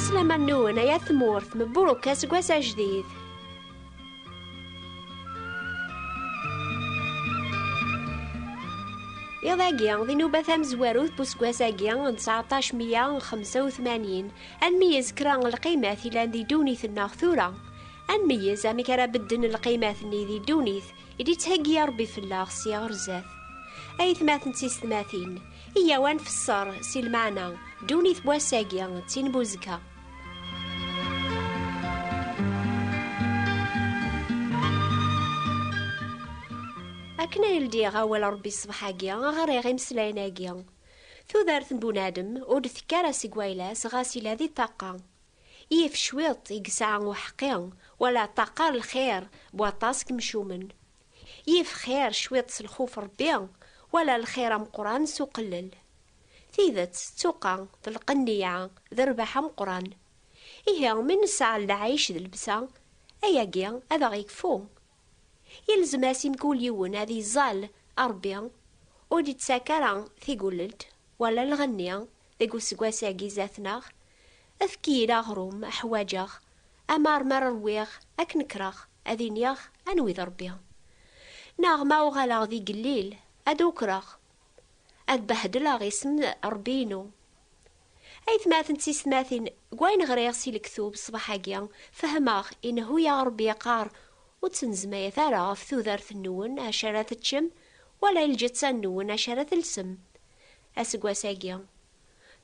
عسلامة نون يا ثمورث مبروك أسقواس جديد. إضاقيا ذي نوبة ثمزواروث بوسقواساقيا 1985 أنميز كران القيمات إلا ذي دونيث الناغثورة أنميز أميك راه بدن القيمات ني ذي دونيث إلي تهقي ربي في الله سيغر زاث أي ثماثن سيس ثماثين إيا وان فسر سي المعنى دونيث بواساقيا تين بوزكا. أكنا يلدي غاول ربي الصبحاقيا غير مسلايناقيا ثودارت بونادم ود ثكارا سيقوايلاس غاسيلا ذي طاقة إيف شويط يقسع وحقيا ولا طاقة الخير بواطاس كمشومن إيف خير شويط سلخوف ربيا ولا الخير مقران سوقلل ثيذت توقع القنيعة ذربح مقران إيها من ساعة العيش ذي البسا أياقيا هذا غيكفو يلزم اسيم كل يوم هذه زال أربيا ودي تساكرا ثيقولد ولا الغنيا ذيقو سقواساقي ذاتنا أذكيرا غروم أحواجاغ أمار مرويغ أكنكراغ أذينياغ أنوي ضربيا ناغما وغالا ذي قليل أدوكراغ أدبهدلا غيسم ربينو أي ثماثن تيسماثين قوين غريغ سيلكثوب صباحاقيا فهماغ إنه يا ربي قار وتنزما يثارا في ثوذارث النون عشرة تشم ولا الجتس النون عشرة السم أسقواساقيا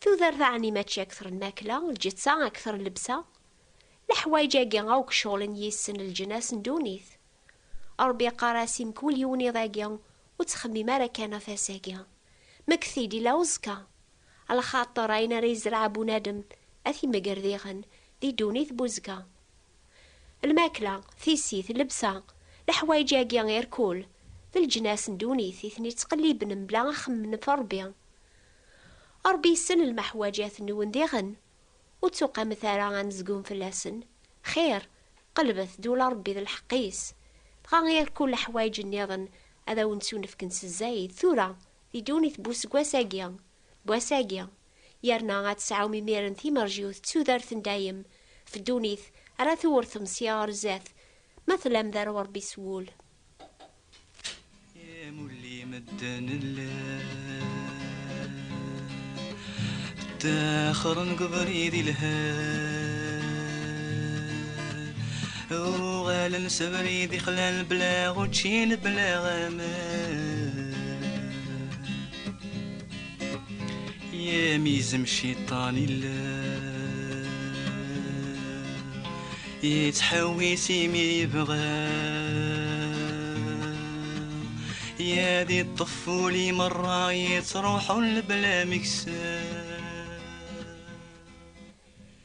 ثوذارث عني ماتشي أكثر الماكلة الجتسا أكثر اللبسة الحوايجاقيا غاوك شغل يسن الجناس ندونيث أربي قاراسي مكول يوني ضاقيا وتخمي مارا كان فاساقيا مكثيدي لاوزكا على خاطر راينا ريزرع بونادم أثي مقرديغن ذي دونيث بوزكا الماكلة ثيسيث اللبسة الحوايجاقيا غير كول ذي الجناس ندونيث إثني تقليبن بلا خمن فربيا أربي سن المحواجات نون ديغن وتوقع مثالا غنزقون فلاسن خير قلبث دولا ربي ذي الحقيس غير كل حوايج النيضن هذا ونسون في كنس الزايد ثورة ذي دونيث بواساقيا يرنا غاتسعو ميميرن ثي مرجيوث تسوذارث دايم في الدونيث أرى ثورث مسيار زاث مثلا ذا ربي سوول يا مولي مدن الله تاخر نقبري ذي الهال وغالا نسبري ذي خلال بلا غوتشين بلا غمال يا ميزم شيطاني الله يتحوي مي يبغى يا ذي الطفولي مرة يتروحوا بلا مكسال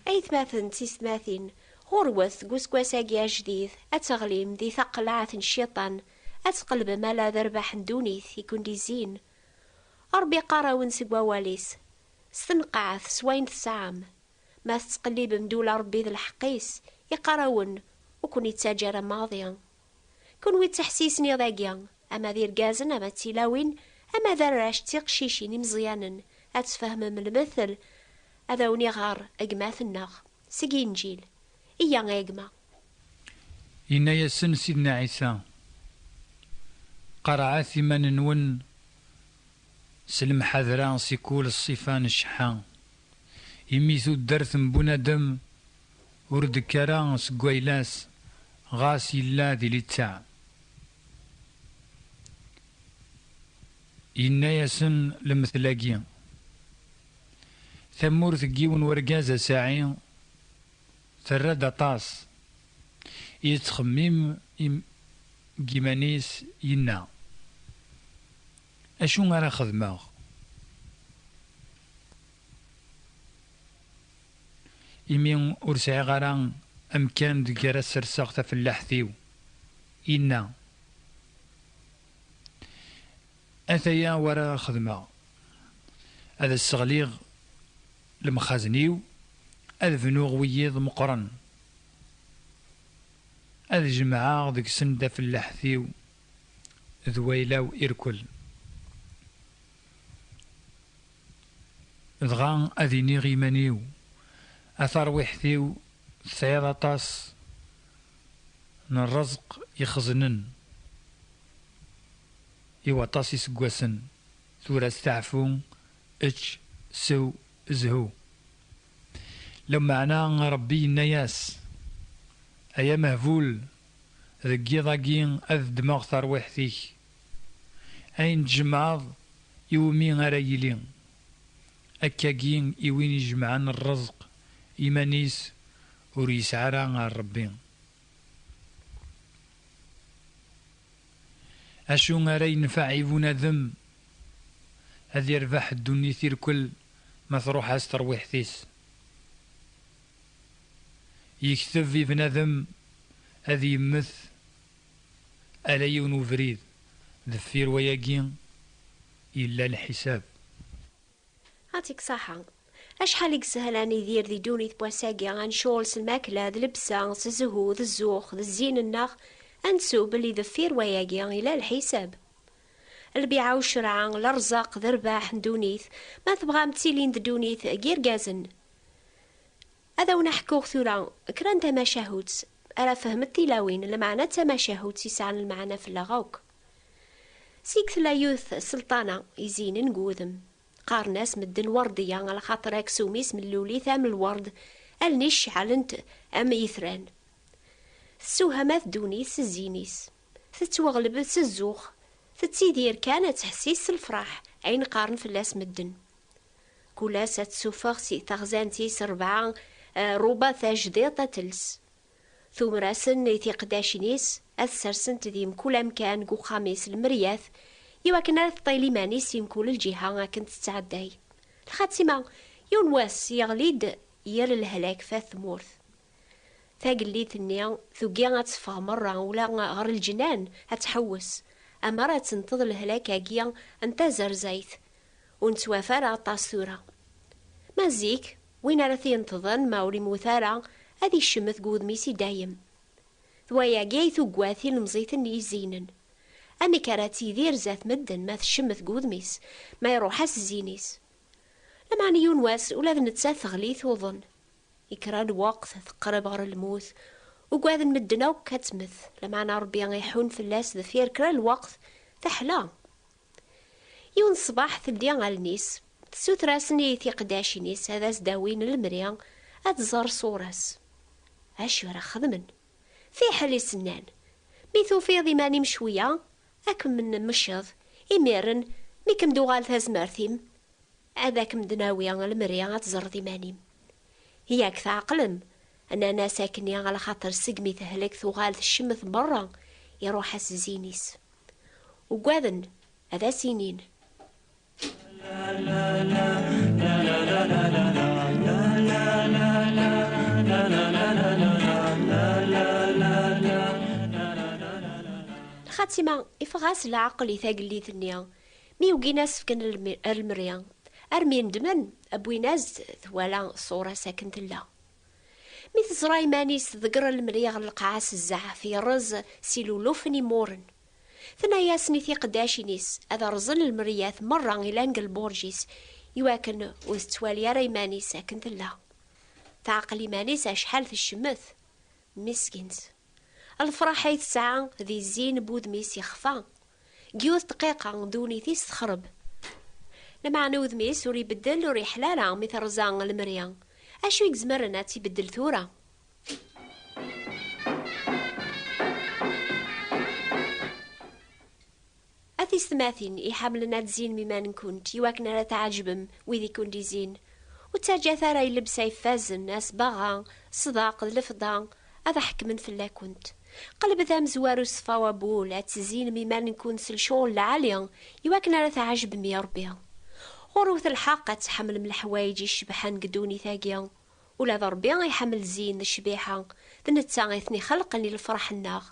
أي ثماثن تيثماثين غروث قوسقواساقيا جديد أتغليم ذي ثقل عاثن الشيطان أتقلب مالا ذربح ندونيث يكون دي زين أربي قراون سقوا واليس ستنقعث سوين ثسعام ما تتقلب مدول ربي ذي الحقيس يقراون وكون يتساجر ماضيا كون ويتحسيسني ضاقيا أما ذي رقازن أما تيلاوين أما ذا راش تيقشيشين مزيانا أتفهم من المثل هذا ونغار أقماث النغ سقين جيل إيا أقما إنا يسن سيدنا عيسى قرعا ثمان نون سلم حذران سيكول الصفان الشحان يميثو الدرث بنادم ورد كران سقويلاس غاسي لا ذي لتاع إنا يسن لمثلاقيا ثمور ثقيون ورقازة ساعي ثرد طاس يتخميم جيمانيس ينا أشو غير خدماغ إمين أرسعي غران أمكان دقيرا سرساغتا في اللحثيو إنا أثيا ورا خدمة هذا السغليغ المخازنيو هذا فنوغ ويض مقرن هذا جماعة ذيك سندة في اللحثيو ذويلاو إركل دغا أذيني غيمانيو أثر وحثيو تسعيد أطاس من الرزق يخزنن إوا طاس يسقوسن ثورة استعفو اتش سو زهو لو معنا ربي النياس أيا مهفول ذكي ضاقين أذ دماغ ثروح فيك أين تجمعض يومي غرايلين أكاكين يوين يجمعان الرزق إيمانيس وريس عرا ربي أشو غراي ينفع يبونا ذم هذي يربح الدنيا ثير كل ما تروح أستروح ثيس يكتب في بنادم هذي يمث ألا ونفريد ذفير وياقين إلا الحساب. عطيك صحة. أشحال يسهلان يدير ذي دوني بواساقي عن شولس الماكلة ذي لبسة ذي الزهو ذي الزوخ ذي الزين النخ أنسوب اللي ذفير وياقي إلا الحساب. البيعة والشرعة الأرزاق ذي رباح دونيث ما تبغى متسيلين ذي دونيث غير قازن. هذا ونحكوه ثورا كران تماشاهوت أرى فهمت تلاوين المعنى تماشاهوت يسعن المعنى في اللغوك. سيكث لا يوث سلطانة يزين نقوذم قارناس مدن وردية على خاطر اكسوميس من اللولي ثام الورد النش علنت أم يثران السوهمات دونيس الزينيس تتوغلب الزوخ تتيدير كانت تحسيس الفرح عين قارن في اللاس مدن كولاس تسوفغ سي تغزانتي سربعة روبا تاجديطة تلس ثم راسن يتيقداشنيس السرسن تديم كل أمكان قو خاميس المرياث يواكن على الطيلي مانيس يمكول الجهة كنت تتعداي الخاتمة يونواس يغليد يال الهلاك فاث مورث ثاقليت النيا ثوقيا تفغ مرة ولا غير الجنان هتحوس أمارة تنتظر الهلاك أجيا أنت زرزايث ونتوافر عطاسورة مازيك وين رثي ينتظن ماوري مثارة هذي الشمث قود ميسي دايم ثوايا جايثو قواثي المزيث يزينن أمي كاراتي دير ذات مدن ما تشمث قود ميس ما يروحاس الزينيس لما نيون واس ولا نتساث غليث وظن يكرا الوقت تقرب غير الموت وقواذ مدنا وكتمث لما أنا ربي غيحون في اللاس ذفير كرا الوقت تحلا يون صباح تبدي على النيس تسوت راسني تيقداشي نيس هذا زداوين المريان أتزار صورس أشو راه خدمن في حالي سنان ميثو في ضماني مشوية أكم من مشيض إميرن ميكم دوغال ثازمارثيم هذاك مدناوية المريان أتزار ضماني هي أكثر عقلم أنا ساكني على خاطر سقمي تهلك ثغال الشمث برا يروح الزينيس وقاذن هذا سنين الخاتمة إفغاس العقل يثاقلي ثنيا مي وقيناس فكن المريان أرمين دمن أبويناز ثوالا صورة ساكنت الله مي تزراي مانيس ذكر المريغ القعاس الزعف في رز سيلولوفني مورن ثنا ياسني في قداشينيس هذا رزل المرياث مرة إلى بورجيس يواكن وستوالي ريماني ساكنت الله تعقلي مانيس أشحال في الشمث مسكينز الفرحة يتسعى ذي الزين بود ميس يخفى جيوث دقيقة دوني ثيس تخرب لما نوذ ميس وري بدل وري حلالة مثل رزان المريان أشو يكزمرنا تيبدل ثورة أثي ثماثين يحملنا تزين مما نكونت يواكنا لا تعجبم ويذي كنت زين وتاجا ثارا يلبسا يفازن ناس باغا صداق الفضا هذا حكمن فلا كنت قلب ذا مزوارو صفا وابول اتزين مما نكون سلشول العالية يواكنا لا تعجبم يا ربي غروث الحاقة تحمل من الحوايج يشبحان قدوني ثاقيا ولا ذا ربي يحمل زين الشبيحة ذنتا غيثني خلقا للفرح الناغ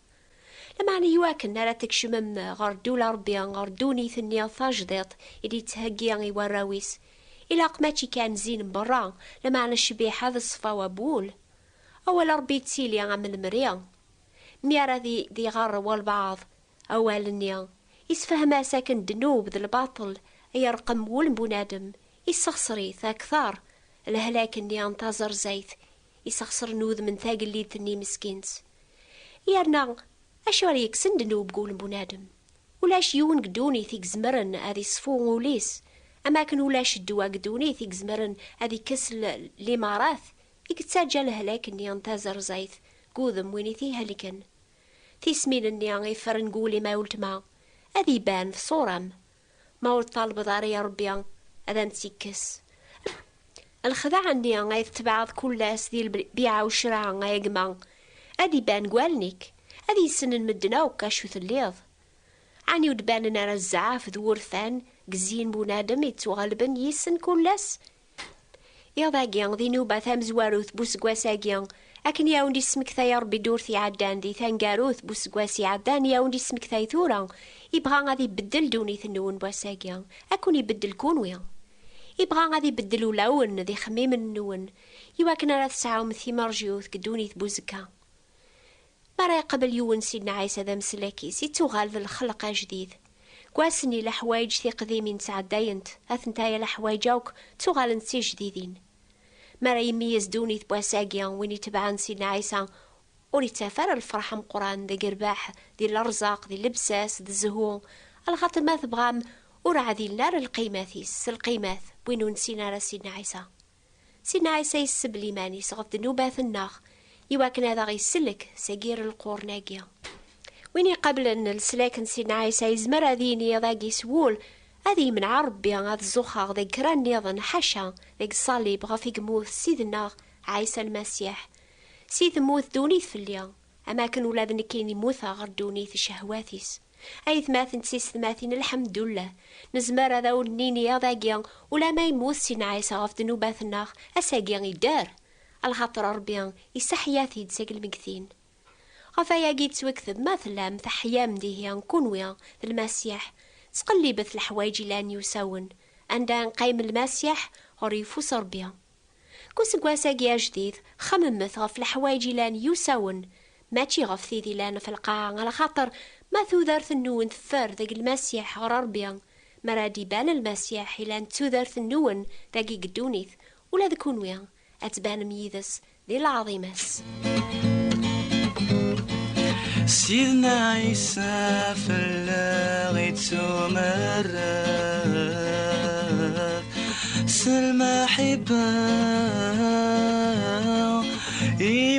لما أنا يواكن لا تكشمم غردو لربي غردوني ثنيا ثاجديط إلي تهقيا يوراويس إلا قماتي كان زين برا لما أنا الشبيحة ذا الصفا وابول أول ربي تسيلي عمل مريا ميارا ذي غار والبعض أولنيا يسفهم ساكن دنوب ذا الباطل يرقم ولن بنادم يسخصري ثاكثار الهلاك اني انتظر زيت يسخسر نوذ من ثاق اللي تني مسكينت. يارنا اشو ريك سندنو بقول بنادم ولاش يون قدوني ثيك زمرن هذي صفو وليس اماكن ولاش الدوا قدوني ثيك زمرن هذي كسل لي ماراث يكتساجى الهلاك اني انتظر زيت قوذم ويني ثيها لكن في سمين اني غيفر نقولي ما ولت ما هذي بان في صورم ما ولت طالب داري يا ربي هذا نتيكس الخداع اني غيتبعض كل ناس ذي البيعة والشراء غيقما هذي بان قوالنيك هذي سن المدنا وكاشو ثليض عني ودبان نرى الزعاف ذور ثان قزين بونادم يتوغلبن يسن كلاس يا ضاقيان ذي نوبة ثام زواروث بوس قواساقيان أكن ياوندي اسمك ثا يا ربي دور ثي عدان ذي ثانقاروث بوس قواسي عدان ياوندي اسمك ثاي ثورا يبغى غادي يبدل دوني ثنون بواساقيان أكون يبدل كونويا يبغى غادي يبدلو لون ذي خميم النون يواكن راه تسعاو مثي مرجيوث قدوني ثبوزكا مرا قبل يون سيدنا عيسى ذا مسلاكيس يتوغال ذا الخلق جديد قواسني لحوايج ثي قديمين تعداينت أثنتايا لحوايجاوك توغال نسي جديدين مرا يميز دوني ثبواساقيان وين يتبعان سيدنا عيسى وري تفر الفرحة مقران ذا قرباح ذي الأرزاق ذي اللبساس ذي الزهو الخاطر ما تبغام ورع ذي النار القيماثيس القيماث وينو نسينا راه سيدنا عيسى. سيدنا عيسى يسب ليماني صغف ذنوبات الناخ يواكن هذا غيسلك ساقير القورناقيا وين يقبل ان السلاك سيدنا عيسى يزمر هذيني ذاقي سوول هذي من عربي هذا الزخاغ ذاك كران نيضن حشا ذاك الصليب غافي موت سيدنا عيسى المسيح سيد موت دوني فليا اماكن ولاد نكيني موثا غير دوني في شهواتيس اي ثماثن سيس ثماثين الحمد لله نزمر هذا ونيني يا ذاقيا ولا ما يموت سيدنا عيسى غاف ذنوبات الناخ اساقيا يدار الخاطر ربي يسحياثي تساق المكثين غفايا قيد توكثب مثلا مثحيا مديهيا نكونويا المسيح تقلبت الحوايج لان يساون عندها قايم المسيح غريفوس ربيا كوس قواساقيا جديد خممت غف الحوايج لان يساون ماشي غف ثيذي لان في القاعة على خاطر ما ثوذر ثنون ثفر ذاق المسيح غير ربيا مرادي بان المسيح لان توذر ثنون ذاقي قدونيث ولا ذكونويا أتبان ميذس ذي العظيمس سيدنا عيسى فلاغي تمرد سلمى حبا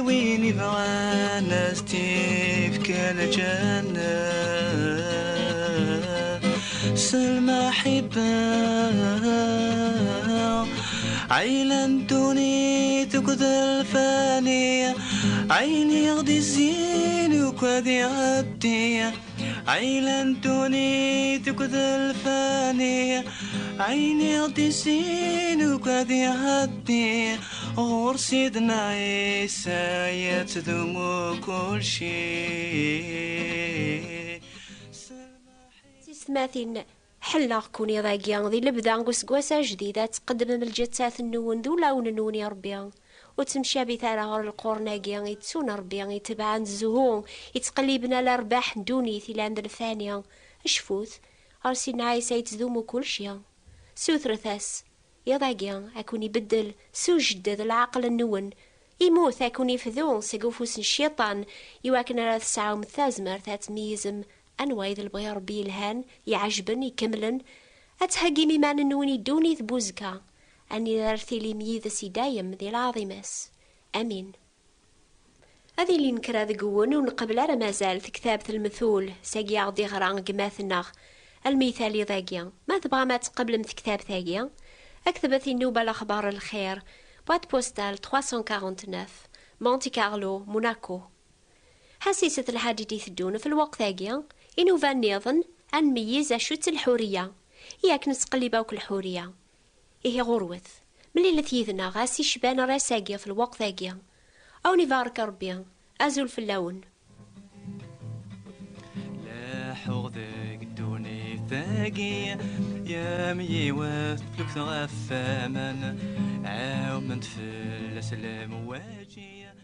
وين يبغى ناس تفك الجنة سلمى حبا عيلان دوني تكذ الفانية عيني غدي الزين وكذي غدية عيلان دوني تكذ الفانية عيني غدي الزين وكذي غدية غور سيدنا عيسى يتذم كل شيء سماثين حلا كوني ضاقيا ذي لبدا نقص قواسا جديدة تقدم من الجتات النون ذو لون نوني ربيا وتمشى بثارة غير القورناقيا يتسون ربيا يتبعان الزهون يتقلبنا لرباح دوني ثيلاند الثانية اشفوث غرسينا عيسى يتذومو كل شيء سوثرثاس يا ضاقيا اكون يبدل سو جدد العقل النون يموت اكون يفذون سقوفوس الشيطان يواكن على تسعة ومثازمر ذات ميزم أنواع ذا البغي ربي الهان يعجبن يكملن أتهاقي ميمان النوني دوني ذبوزكا أني دارثي لي ميذسي دايم ذي العظيمس أمين. هذه اللي نكرا ذقون ونقبل على مازال في كتابة المثول ساقيا غدي غران قماثنا المثالي ذاقيا ما تبغى ما تقبل مثل كتاب ثاقيا أكتبت النوبة الأخبار الخير بوات بوستال 349 مونتي كارلو موناكو. حسيسة الحديدي ثدون في الوقت ذاقيا إنو فان نيظن أن ميز شوت الحورية إياك نتقلباوك الحورية إيه غروث ملي لثيذنا غاسي شبان راساقيا في الوقت ذاقيا أو نفارك ربيا أزول في اللون لا حوضك دوني ثاقيا يا ميوات لك غفامان عاومنت في الأسلام واجية